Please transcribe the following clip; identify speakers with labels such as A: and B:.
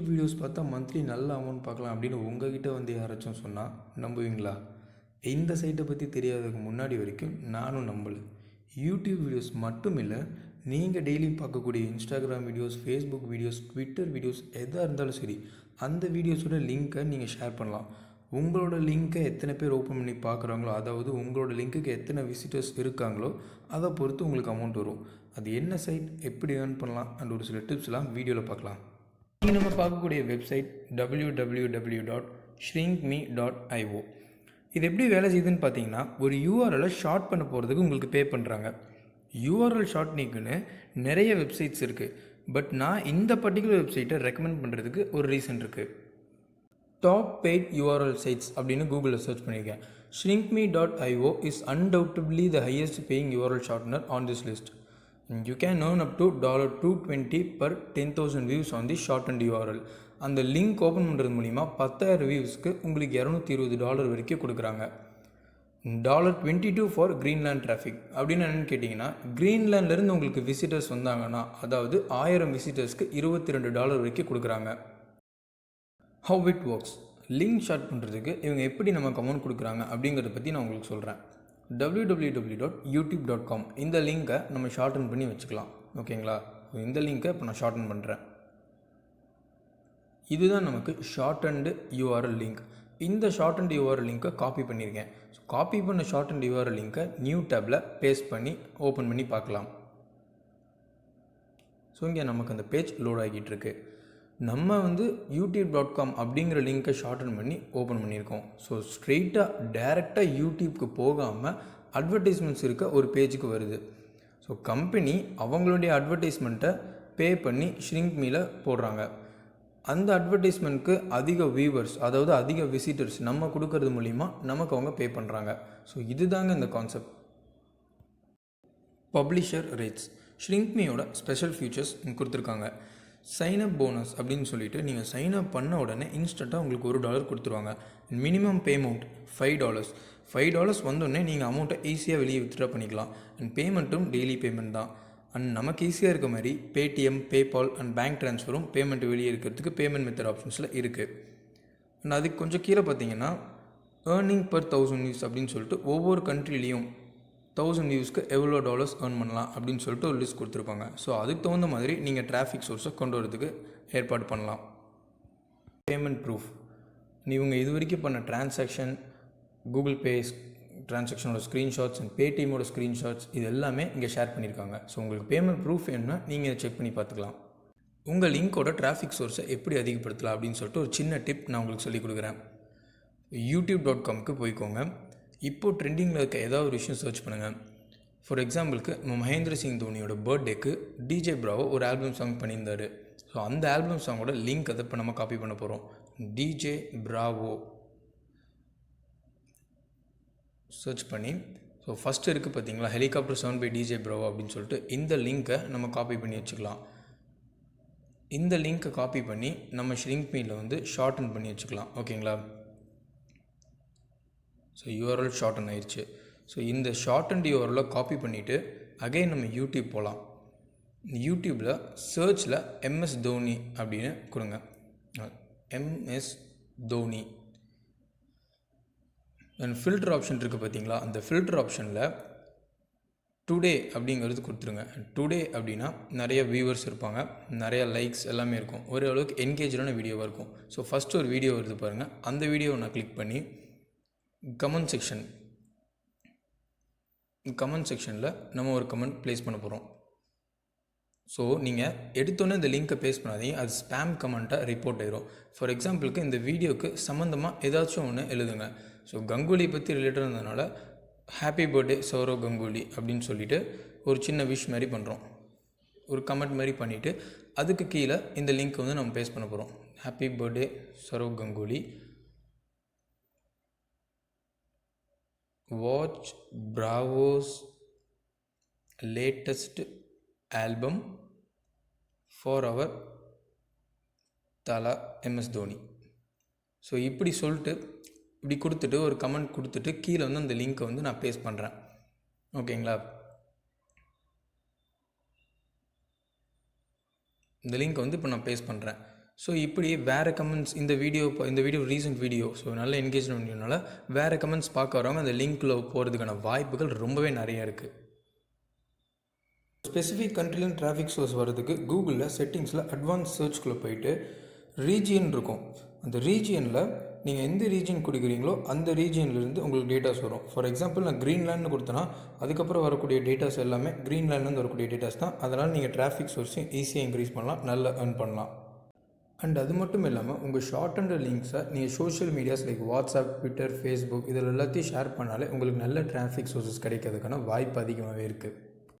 A: Videos பார்த்தா monthly நல்ல amount பார்க்கலாம் அப்படின்னு உங்ககிட்ட வந்து யாராச்சும் சொன்னால் நம்புவீங்களா? இந்த சைட்டை பற்றி தெரியாததுக்கு முன்னாடி வரைக்கும் நானும் நம்பலை. யூடியூப் வீடியோஸ் மட்டும் இல்லை, நீங்கள் டெய்லியும் பார்க்கக்கூடிய Instagram videos, Facebook videos, Twitter videos எதாக இருந்தாலும் சரி, அந்த வீடியோஸோட லிங்க்கை நீங்கள் ஷேர் பண்ணலாம். உங்களோட லிங்க்கை எத்தனை பேர் ஓப்பன் பண்ணி பார்க்குறாங்களோ, அதாவது உங்களோட லிங்க்குக்கு எத்தனை விசிட்டர்ஸ் இருக்காங்களோ அதை பொறுத்து உங்களுக்கு அமௌண்ட் வரும். அது என்ன சைட், எப்படி ஏர்ன் பண்ணலாம் அண்ட் ஒரு சில டிப்ஸ்லாம் வீடியோவில் பார்க்கலாம். இங்கே நம்ம பார்க்கக்கூடிய வெப்சைட் www.shrinkme.io. இது எப்படி வேலை செய்யுதுன்னு பார்த்தீங்கன்னா, ஒரு யூஆர்எலை ஷார்ட் பண்ண போகிறதுக்கு உங்களுக்கு பே பண்ணுறாங்க. யூஆர்எல் ஷார்ட்னிங்க்குன்னு நிறைய வெப்சைட்ஸ் இருக்குது. பட் நான் இந்த பர்டிகுலர் வெப்சைட்டை ரெக்கமெண்ட் பண்ணுறதுக்கு ஒரு ரீசன் இருக்குது. டாப் பெய்ட் யூஆர்எல் சைட்ஸ் அப்படின்னு கூகுளில் சர்ச் பண்ணியிருக்கேன். shrinkme.io is undoubtedly the highest paying URL shortener on this list. You can earn up to $220 per 10,000 views on the shortened URL. அந்த லிங்க் ஓப்பன் பண்ணுறது மூலிமா 10,000 வியூஸ்க்கு உங்களுக்கு $220 வரைக்கும் கொடுக்குறாங்க. $22 ஃபார் கிரீன்லேண்ட் டிராஃபிக் அப்படின்னு என்னென்னு கேட்டிங்கன்னா, கிரீன்லேண்ட்லேருந்து உங்களுக்கு விசிட்டர்ஸ் வந்தாங்கன்னா, அதாவது 1000 விசிட்டர்ஸ்க்கு $22 வரைக்கும் கொடுக்குறாங்க. How it works, link short பண்ணுறதுக்கு இவங்க எப்படி நமக்கு அமௌண்ட் கொடுக்குறாங்க அப்படிங்கிறத பற்றி நான் உங்களுக்கு சொல்கிறேன். www.youtube.com இந்த லிங்க்கை நம்ம ஷார்டன் பண்ணி வச்சுக்கலாம். ஓகேங்களா? இந்த லிங்க்கை இப்போ நான் ஷார்டன் பண்ணுறேன். இதுதான் நமக்கு ஷார்ட்டன்டு யூஆர்எல் லிங்க். இந்த ஷார்ட்டன்டு யூஆர்எல் லிங்க்கை காப்பி பண்ணியிருக்கேன். ஸோ காப்பி பண்ண ஷார்ட்டன்டு யூஆர்எல் லிங்க்கை நியூ டேப்பில் பேஸ்ட் பண்ணி ஓப்பன் பண்ணி பார்க்கலாம். ஸோ இங்கே நமக்கு அந்த பேஜ் லோட் ஆகிட்டு இருக்கு. நம்ம youtube.com அப்படிங்கிற லிங்க்கை ஷார்டன் பண்ணி ஓப்பன் பண்ணியிருக்கோம். ஸோ ஸ்ட்ரெயிட்டாக டைரெக்டாக யூடியூப்க்கு போகாமல் அட்வர்டைஸ்மெண்ட்ஸ் இருக்க ஒரு பேஜுக்கு வருது. ஸோ கம்பெனி அவங்களுடைய அட்வர்டைஸ்மெண்ட்டை பே பண்ணி ஷ்ரிங்க்மீல போடுறாங்க. அந்த அட்வர்டைஸ்மெண்ட்க்கு அதிக வியூவர்ஸ், அதாவது அதிக விசிட்டர்ஸ் நம்ம கொடுக்கறது மூலிமா நமக்கு அவங்க பே பண்ணுறாங்க. ஸோ இதுதாங்க இந்த கான்செப்ட். பப்ளிஷர் ரேட்ஸ், ஷ்ரிங்க்மீயோட ஸ்பெஷல் ஃபியூச்சர்ஸ் கொடுத்துருக்காங்க. சைனப் போனஸ் அப்படின்னு சொல்லிட்டு நீங்கள் சைனப் பண்ண உடனே இன்ஸ்டண்ட்டாக உங்களுக்கு $1 கொடுத்துருவாங்க. மினிமம் பேமெண்ட் $5 வந்தோடனே நீங்கள் அமௌண்ட்டை ஈஸியாக வெளியே வித்ட்ரா பண்ணிக்கலாம். அண்ட் பேமெண்ட்டும் டெய்லி பேமெண்ட் தான். அண்ட் நமக்கு ஈஸியாக இருக்க மாதிரி பேடிஎம், பேபால் அண்ட் பேங்க் ட்ரான்ஸ்ஃபரும் பேமெண்ட் வெளியே இருக்கிறதுக்கு பேமெண்ட் மெத்தட் ஆப்ஷன்ஸில் இருக்குது. அண்ட் அதுக்கு கொஞ்சம் கீழே பார்த்தீங்கன்னா ஏர்னிங் பர் 1000 வியூஸ் அப்படின்னு சொல்லிட்டு ஒவ்வொரு கண்ட்ரிலையும் 1000 வியூஸ்க்கு எவ்வளோ டாலர்ஸ் ஏர்ன் பண்ணலாம் அப்படின்னு சொல்லிட்டு ஒரு லிஸ்ட் கொடுத்துருப்பாங்க. ஸோ அதுக்கு தகுந்த மாதிரி நீங்கள் டிராஃபிக் சோர்ஸை கொண்டு வரதுக்கு ஏற்பாடு பண்ணலாம். பேமெண்ட் ப்ரூஃப், இவங்க இது வரைக்கும் பண்ண டிரான்சாக்ஷன், கூகுள் பே டிரான்சாக்ஷனோட ஸ்க்ரீன்ஷாட்ஸ் அண்ட் பேடிஎம்மோட ஸ்க்ரீன்ஷாட்ஸ் இது எல்லாமே இங்கே ஷேர் பண்ணியிருக்காங்க. ஸோ உங்களுக்கு பேமெண்ட் ப்ரூஃப் வேணும்னா நீங்கள் செக் பண்ணி பார்த்துக்கலாம். உங்கள் லிங்க்கோட டிராஃபிக் சோர்ஸை எப்படி அதிகப்படுத்தலாம் அப்படின்னு சொல்லிட்டு ஒரு சின்ன டிப் நான் உங்களுக்கு சொல்லிக் கொடுக்குறேன். youtube.comக்கு போய்க்கோங்க. இப்போது ட்ரெண்டிங்கில் இருக்க ஏதாவது ஒரு விஷயம் சர்ச் பண்ணுங்கள். ஃபார் எக்ஸாம்பிளுக்கு மகேந்திர சிங் தோனியோட பர்த்டேக்கு டிஜே பிராவோ ஒரு ஆல்பம் சாங் பண்ணியிருந்தார். ஸோ அந்த ஆல்பம் சாங்கோட லிங்க் அதை இப்போ நம்ம காப்பி பண்ண போகிறோம். டிஜே பிராவோ சர்ச் பண்ணி, ஸோ ஃபஸ்ட்டு இருக்குது பார்த்தீங்களா, helicopter sound by DJ Bravo அப்படின்னு சொல்லிட்டு இந்த லிங்க்கை நம்ம காப்பி பண்ணி வச்சுக்கலாம். இந்த லிங்க்கை காப்பி பண்ணி நம்ம ஷ்ரிங்க்மீல ஷார்டன் பண்ணி வச்சுக்கலாம். ஓகேங்களா? ஸோ யூஆர்எல் ஷார்டன் ஆயிடுச்சு. ஸோ இந்த ஷார்ட்டன்ட் யூஆர்எலை காப்பி பண்ணிவிட்டு அகைன் நம்ம யூடியூப் போகலாம். யூடியூப்பில் சர்ச்சில் எம்எஸ் தோனி அப்படின்னு கொடுங்க. MS Dhoni and filter option இருக்குது பார்த்தீங்களா, அந்த ஃபில்டர் ஆப்ஷனில் டுடே அப்படிங்கிறது கொடுத்துருங்க. டுடே அப்படின்னா நிறைய வியூவர்ஸ் இருப்பாங்க, நிறைய லைக்ஸ் எல்லாமே இருக்கும், ஓரளவுக்கு என்கேஜான வீடியோவாக இருக்கும். ஸோ ஃபஸ்ட்டு ஒரு வீடியோ வருது பாருங்கள், அந்த வீடியோவை நான் கிளிக் பண்ணி கமெண்ட் செக்ஷனில் நம்ம ஒரு கமெண்ட் ப்ளேஸ் பண்ண போகிறோம். ஸோ நீங்கள் எடுத்தோன்னே இந்த லிங்க்கை பேஸ்ட் பண்ணாதீங்க, அது ஸ்பேம் கமெண்ட்டாக ரிப்போர்ட் ஆயிரும். ஃபார் எக்ஸாம்பிளுக்கு இந்த வீடியோவுக்கு சம்மந்தமாக ஏதாச்சும் ஒன்று எழுதுங்க. ஸோ கங்குலி பற்றி ரிலேட்டட் இருந்ததுனால ஹாப்பி பர்த்டே சௌரவ் கங்குலி அப்படின்னு சொல்லிவிட்டு ஒரு சின்ன விஷ் மாதிரி பண்ணுறோம், ஒரு கமெண்ட் மாதிரி பண்ணிவிட்டு அதுக்கு கீழே இந்த லிங்க்கை நம்ம பேஸ்ட் பண்ண போகிறோம். Happy birthday Sourav Ganguly, watch Bravo's latest album for our Tala MS Dhoni. So இப்படி சொல்லிட்டு இப்படி கொடுத்துட்டு ஒரு கமெண்ட் கொடுத்துட்டு கீழே அந்த லிங்க்கை நான் பேஸ்ட் பண்ணுறேன். ஓகேங்களா? இந்த லிங்க்கை இப்போ நான் பேஸ்ட் பண்ணுறேன். ஸோ இப்படி வேறு கமெண்ட்ஸ் இந்த வீடியோ ரீசெண்ட் வீடியோ ஸோ நல்ல என்கேஜ்மெண்ட்னால வேறு கமெண்ட்ஸ் பார்க்க வரவங்க அந்த லிங்க்கில் போகிறதுக்கான வாய்ப்புகள் ரொம்பவே நிறைய இருக்குது. ஸ்பெசிஃபிக் கண்ட்ரிலேருந்து டிராஃபிக் சோர்ஸ் வரதுக்கு கூகுளில் செட்டிங்ஸில் அட்வான்ஸ் சர்ச்குள்ளே போயிட்டு ரீஜியன் இருக்கும். அந்த ரீஜியனில் நீங்கள் எந்த ரீஜியன் கொடுக்குறீங்களோ அந்த ரீஜியன்லேருந்து உங்களுக்கு டேட்டாஸ் வரும். ஃபார் எக்ஸாம்பிள் நான் க்ரீன்லேண்ட்னு கொடுத்தேன்னா அதுக்கப்புறம் வரக்கூடிய டேட்டாஸ் எல்லாமே க்ரீன்லேண்ட்லேருந்து வரக்கூடிய டேட்டாஸ் தான். அதனால் நீங்கள் டிராஃபிக் சோர்ஸையும் ஈஸியாக இன்க்ரீஸ் பண்ணலாம், நல்லா earn பண்ணலாம். அண்ட் அது மட்டும் இல்லாமல் உங்கள் ஷார்ட் அண்ட் லிங்க்ஸை நீங்கள் social medias like WhatsApp, Twitter, Facebook இதில் எல்லாத்தையும் ஷேர் பண்ணாலே உங்களுக்கு நல்ல டிராஃபிக் சோர்ஸஸ் கிடைக்கிறதுக்கான வாய்ப்பு அதிகமாகவே இருக்குது.